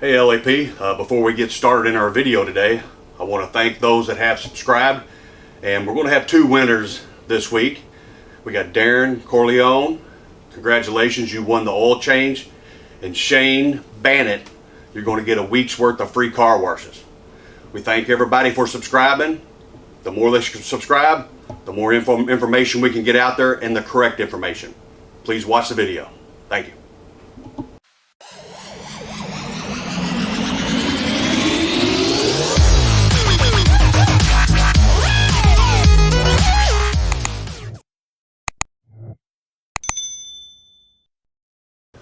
Hey LAP, before we get started in our video today, I want to thank those that have subscribed, and we're going to have two winners this week. We got Darren Corleone, congratulations, you won the oil change, and Shane Bannett, you're going to get a week's worth of free car washes. We thank everybody for subscribing. The more they subscribe, the more information we can get out there, and the correct information. Please watch the video. Thank you.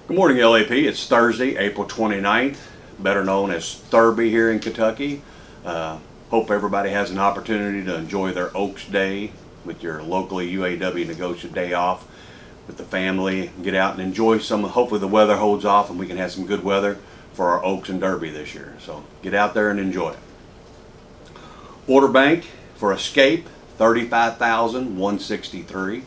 Good morning, LAP. It's Thursday, April 29th, better known as Thurby here in Kentucky. Hope everybody has an opportunity to enjoy their Oaks Day with your locally UAW negotiated day off with the family. Get out and enjoy some. Hopefully the weather holds off and we can have some good weather for our Oaks and Derby this year. So get out there and enjoy it. Order bank for Escape, $35,163.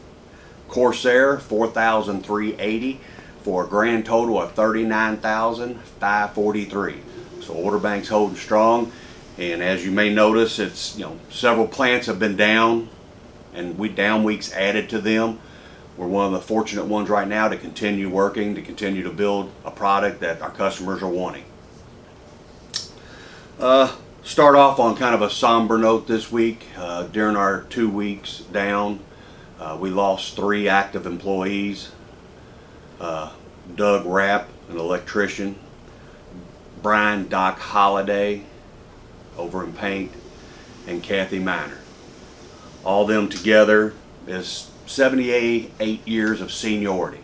Corsair, $4,380. for a grand total of $39,543. So order bank's holding strong, and as you may notice, it's several plants have been down, and down weeks added to them. We're one of the fortunate ones right now to continue working, to continue to build a product that our customers are wanting. Start off on kind of a somber note this week. During our 2 weeks down, we lost 3 active employees. Doug Rapp, an electrician, Brian Doc Holliday over in paint, and Kathy Miner. All them together is 78 years of seniority.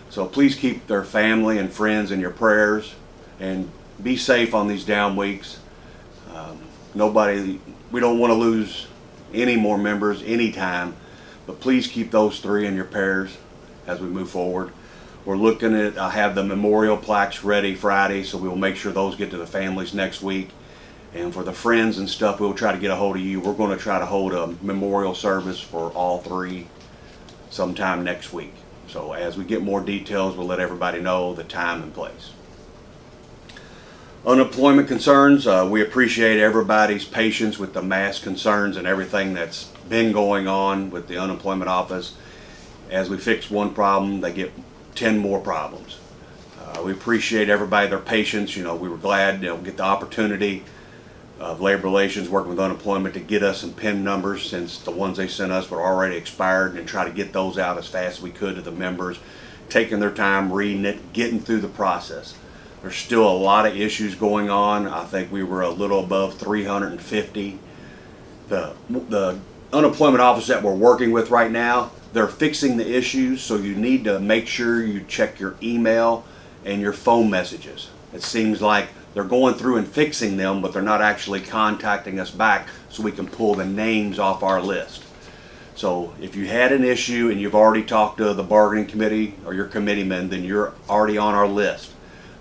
So please keep their family and friends in your prayers and be safe on these down weeks. We don't want to lose any more members anytime, but please keep those 3 in your prayers as we move forward. We're looking at, I have the memorial plaques ready Friday, so we'll make sure those get to the families next week. And for the friends and stuff, we'll try to get a hold of you. We're going to try to hold a memorial service for all 3 sometime next week. So as we get more details, we'll let everybody know the time and place. Unemployment concerns, we appreciate everybody's patience with the mass concerns and everything that's been going on with the unemployment office. As we fix one problem, they get 10 more problems. We appreciate everybody, their patience. We were glad to get the opportunity of Labor Relations working with unemployment to get us some PIN numbers, since the ones they sent us were already expired, and try to get those out as fast as we could to the members, taking their time reading it, getting through the process. There's still a lot of issues going on. I think we were a little above 350. The unemployment office that we're working with right now, they're fixing the issues, so you need to make sure you check your email and your phone messages. It seems like they're going through and fixing them, but they're not actually contacting us back so we can pull the names off our list. So if you had an issue and you've already talked to the bargaining committee or your committeeman, then you're already on our list.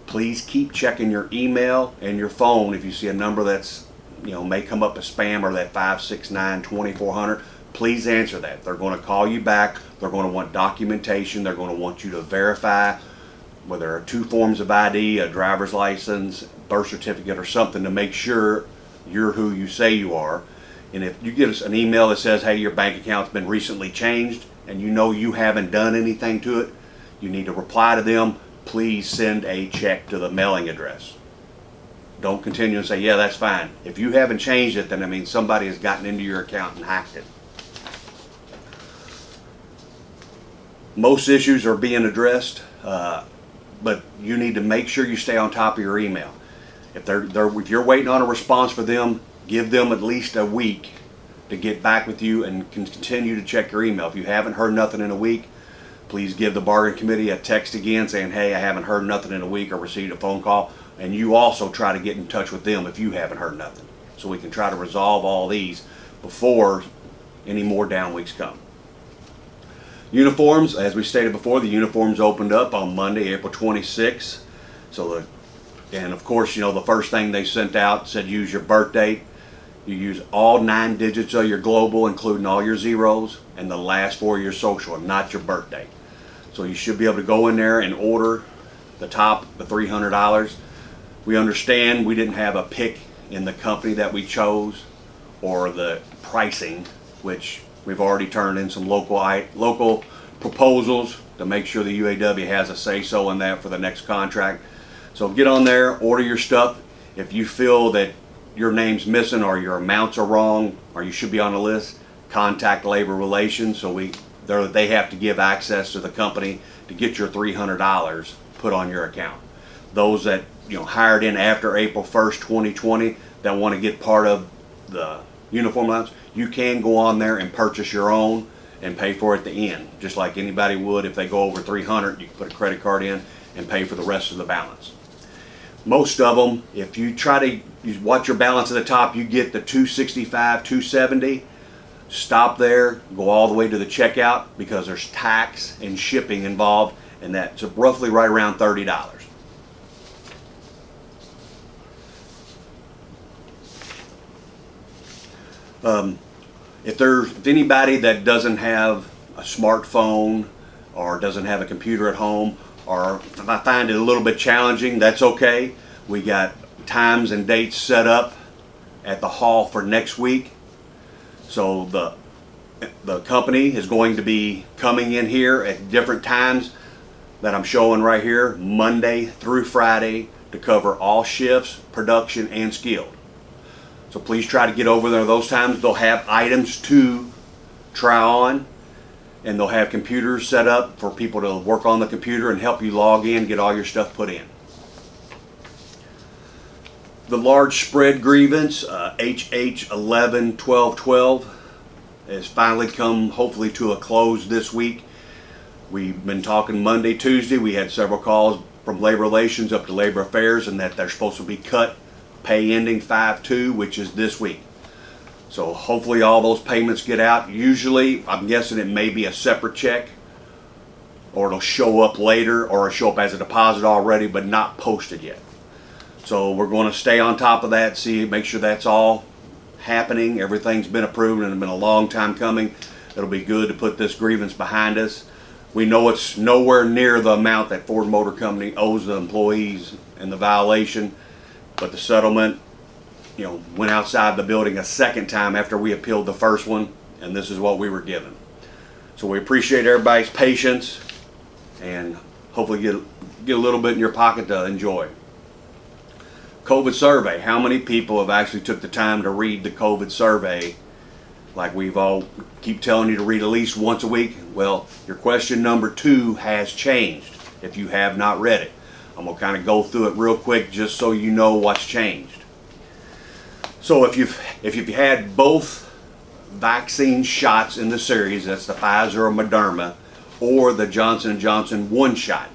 Please keep checking your email and your phone. If you see a number that's may come up as spam, or that 569-2400, please answer that. They're going to call you back. They're going to want documentation. They're going to want you to verify whether there are 2 forms of ID, a driver's license, birth certificate, or something to make sure you're who you say you are. And if you get us an email that says, hey, your bank account's been recently changed, and you haven't done anything to it, you need to reply to them. Please send a check to the mailing address. Don't continue and say, yeah, that's fine. If you haven't changed it, then it means somebody has gotten into your account and hacked it. Most issues are being addressed, but you need to make sure you stay on top of your email. If you're waiting on a response for them, give them at least a week to get back with you, and continue to check your email. If you haven't heard nothing in a week, please give the bargaining committee a text again saying, hey, I haven't heard nothing in a week, or received a phone call. And you also try to get in touch with them if you haven't heard nothing, so we can try to resolve all these before any more down weeks come. Uniforms, as we stated before, the uniforms opened up on Monday, April 26th. And of course, the first thing they sent out said use your birth date. You use all 9 digits of your global, including all your zeros, and the last 4 of your social, and not your birth date. So you should be able to go in there and order the $300. We understand we didn't have a pick in the company that we chose or the pricing, which we've already turned in some local proposals to make sure the UAW has a say-so in that for the next contract. So get on there, order your stuff. If you feel that your name's missing or your amounts are wrong or you should be on the list, contact Labor Relations, so they have to give access to the company to get your $300 put on your account. Those that hired in after April 1st, 2020 that want to get part of the uniform allowance, you can go on there and purchase your own and pay for it at the end, just like anybody would. If they go over 300, you can put a credit card in and pay for the rest of the balance. Most of them, if you watch your balance at the top, you get the 265, 270. Stop there, go all the way to the checkout, because there's tax and shipping involved, and that's roughly right around $30. If anybody that doesn't have a smartphone or doesn't have a computer at home, or if I find it a little bit challenging, that's okay. We got times and dates set up at the hall for next week. So the company is going to be coming in here at different times that I'm showing right here, Monday through Friday, to cover all shifts, production, and skilled. So please try to get over there those times. They'll have items to try on, and they'll have computers set up for people to work on the computer and help you log in, get all your stuff put in. The large spread grievance, HH 11-1212, has finally come hopefully to a close this week. We've been talking Monday, Tuesday. We had several calls from Labor Relations up to Labor Affairs, and that they're supposed to be cut pay ending 5/2, which is this week. So hopefully all those payments get out. Usually, I'm guessing it may be a separate check, or it'll show up later, or it'll show up as a deposit already, but not posted yet. So we're going to stay on top of that, make sure that's all happening. Everything's been approved, and it's been a long time coming. It'll be good to put this grievance behind us. We know it's nowhere near the amount that Ford Motor Company owes the employees in the violation, but the settlement, went outside the building a second time after we appealed the first one, and this is what we were given. So we appreciate everybody's patience, and hopefully get a little bit in your pocket to enjoy. COVID survey. How many people have actually took the time to read the COVID survey? Like we've all keep telling you to read at least once a week. Well, your question number 2 has changed if you have not read it. I'm going to kind of go through it real quick just so you know what's changed. So if you've had both vaccine shots in the series, that's the Pfizer or Moderna, or the Johnson & Johnson 1 shot,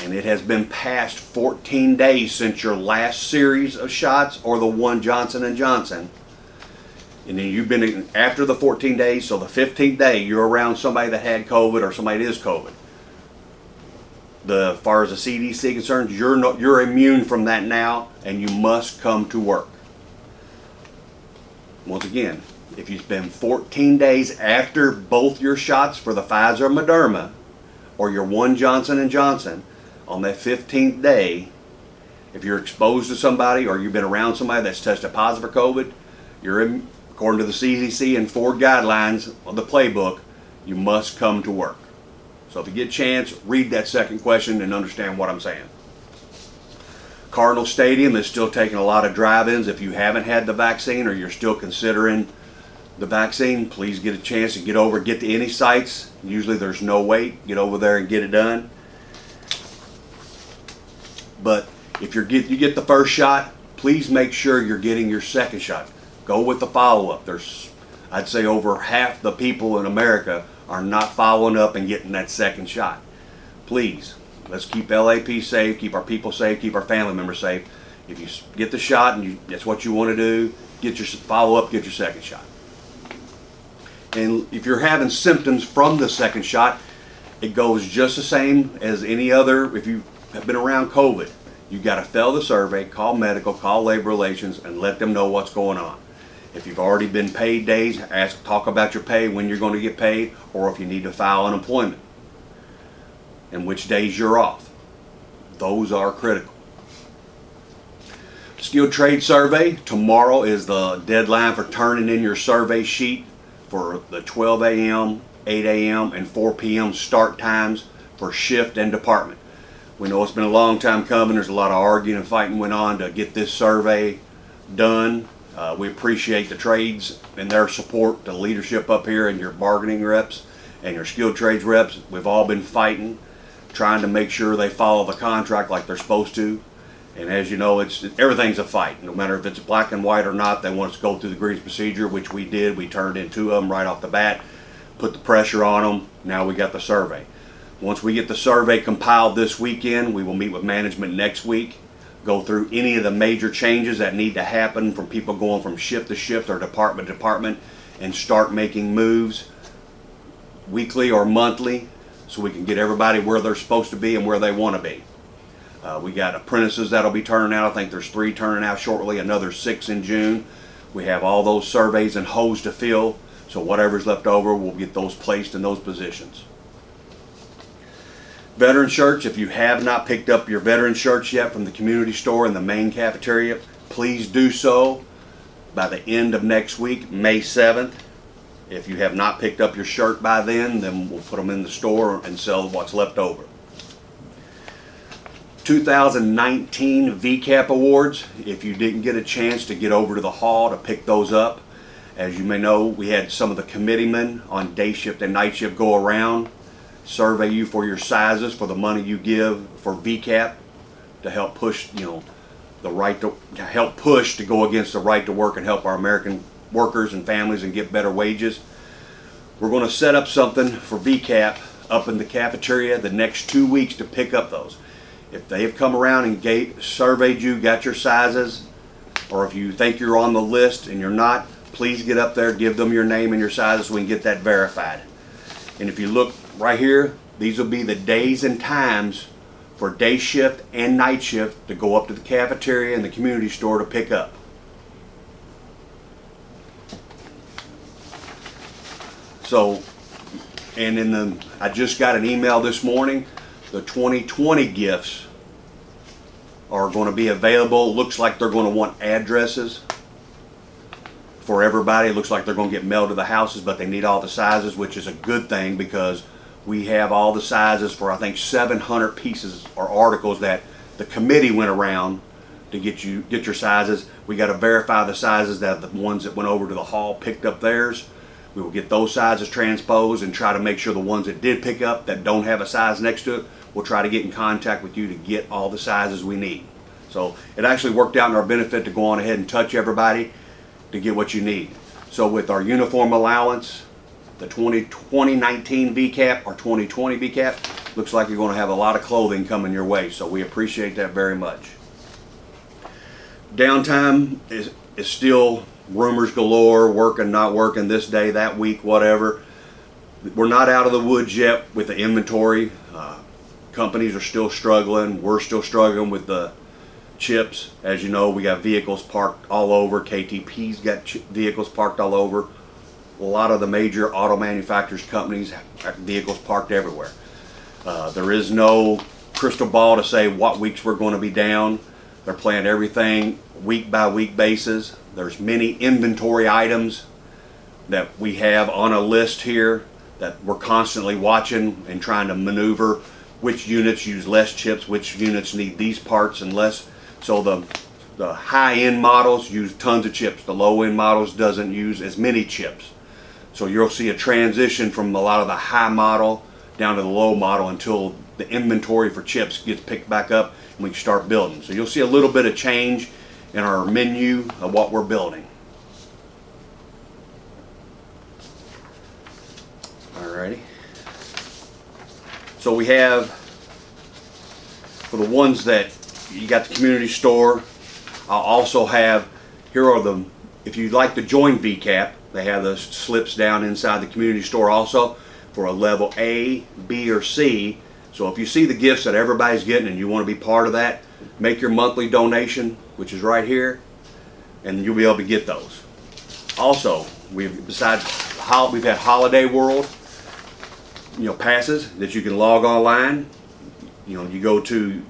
and it has been past 14 days since your last series of shots or the one Johnson & Johnson, and then you've been after the 14 days, so the 15th day you're around somebody that had COVID or somebody that is COVID. As far as the CDC is concerned, you're immune from that now, and you must come to work. Once again, if you've been 14 days after both your shots for the Pfizer or Moderna, or your one Johnson & Johnson, on that 15th day, if you're exposed to somebody or you've been around somebody that's tested positive for COVID, according to the CDC and Ford guidelines on the playbook, you must come to work. So if you get a chance, read that second question and understand what I'm saying. Cardinal Stadium is still taking a lot of drive-ins. If you haven't had the vaccine or you're still considering the vaccine, please get a chance to get to any sites. Usually there's no wait. Get over there and get it done. But if you get the first shot, please make sure you're getting your second shot. Go with the follow-up. I'd say over half the people in America are not following up and getting that second shot. Please, let's keep LAP safe, keep our people safe, keep our family members safe. If you get the shot and that's what you want to do, get your follow-up, get your second shot. And if you're having symptoms from the second shot, it goes just the same as any other. If you have been around COVID, you've got to fill the survey, call medical, call Labor Relations, and let them know what's going on. If you've already been paid days, talk about your pay, when you're going to get paid, or if you need to file unemployment, and which days you're off. Those are critical. Skilled trade survey. Tomorrow is the deadline for turning in your survey sheet for the 12 a.m., 8 a.m., and 4 p.m. start times for shift and department. We know it's been a long time coming. There's a lot of arguing and fighting went on to get this survey done. We appreciate the trades and their support, the leadership up here and your bargaining reps and your skilled trades reps. We've all been fighting, trying to make sure they follow the contract like they're supposed to. And as you know, everything's a fight. No matter if it's black and white or not, they want us to go through the grievance procedure, which we did. We turned in 2 of them right off the bat, put the pressure on them. Now we got the survey. Once we get the survey compiled this weekend, we will meet with management next week, go through any of the major changes that need to happen from people going from shift to shift or department to department, and start making moves weekly or monthly so we can get everybody where they're supposed to be and where they want to be. We got apprentices that'll be turning out. I think there's 3 turning out shortly, another 6 in June. We have all those surveys and holes to fill, so whatever's left over, we'll get those placed in those positions. Veteran shirts. If you have not picked up your veteran shirts yet from the community store in the main cafeteria, please do so by the end of next week, May 7th. If you have not picked up your shirt by then we'll put them in the store and sell what's left over. 2019 VCAP awards. If you didn't get a chance to get over to the hall to pick those up, as you may know, we had some of the committeemen on day shift and night shift go around, survey you for your sizes, for the money you give for VCAP, to help push, the right to help push to go against the right to work and help our American workers and families and get better wages. We're going to set up something for VCAP up in the cafeteria the next 2 weeks to pick up those. If they have come around and surveyed you, got your sizes, or if you think you're on the list and you're not, please get up there, give them your name and your sizes so we can get that verified. And if you look right here, these will be the days and times for day shift and night shift to go up to the cafeteria and the community store to pick up. So, and I just got an email this morning. The 2020 gifts are going to be available. Looks like they're going to want addresses for everybody. It looks like they're going to get mailed to the houses, but they need all the sizes, which is a good thing because we have all the sizes for, I think, 700 pieces or articles that the committee went around to get your sizes. We got to verify the sizes that the ones that went over to the hall picked up theirs. We will get those sizes transposed and try to make sure the ones that did pick up that don't have a size next to it, we'll try to get in contact with you to get all the sizes we need. So it actually worked out in our benefit to go on ahead and touch everybody to get what you need. So with our uniform allowance, the 2019 VCAP or 2020 VCAP, looks like you're going to have a lot of clothing coming your way. So we appreciate that very much. Downtime is still rumors galore, working, not working, this day, that week, whatever. We're not out of the woods yet with the inventory. Companies are still struggling. We're still struggling with the chips. As you know, we got vehicles parked all over. KTP's got vehicles parked all over. A lot of the major auto manufacturers companies have vehicles parked everywhere. There is no crystal ball to say what weeks we're going to be down. They're playing everything week by week basis. There's many inventory items that we have on a list here that we're constantly watching and trying to maneuver which units use less chips, which units need these parts and less. So the high-end models use tons of chips. The low-end models doesn't use as many chips. So you'll see a transition from a lot of the high model down to the low model until the inventory for chips gets picked back up and we can start building. So you'll see a little bit of change in our menu of what we're building. Alrighty. So we have, for the ones that you got the community store, I'll also have, here are the, if you'd like to join VCAP, they have the slips down inside the community store also for a level A, B, or C. So if you see the gifts that everybody's getting and you want to be part of that, make your monthly donation, which is right here, and you'll be able to get those. Also, we've had Holiday World, passes that you can log online. You go to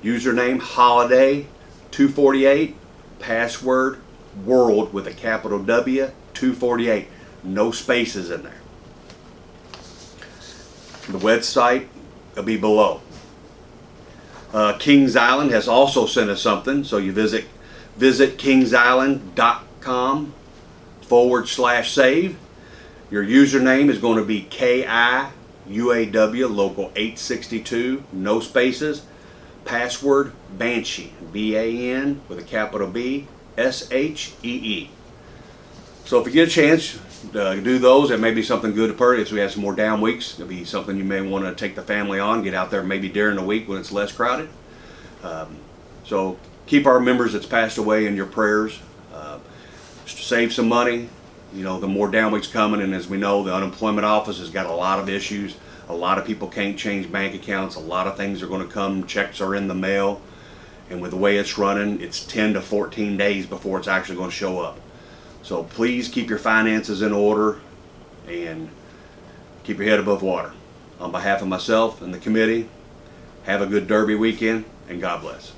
username holiday 248 password world with a capital W 248. No spaces in there. The website will be below. Kings Island has also sent us something, so you visit kingsisland.com/save. Your username is going to be KIUAW local 862, no spaces. Password Banshee, BAN with a capital B SHEE. So if you get a chance to do those, it may be something good to purchase. We have some more down weeks. It'll be something you may want to take the family on, get out there maybe during the week when it's less crowded. So keep our members that's passed away in your prayers. Save some money. You know, the more down weeks coming, and as we know, the unemployment office has got a lot of issues. A lot of people can't change bank accounts. A lot of things are going to come. Checks are in the mail. And with the way it's running, it's 10 to 14 days before it's actually going to show up. So please keep your finances in order and keep your head above water. On behalf of myself and the committee, have a good Derby weekend, and God bless.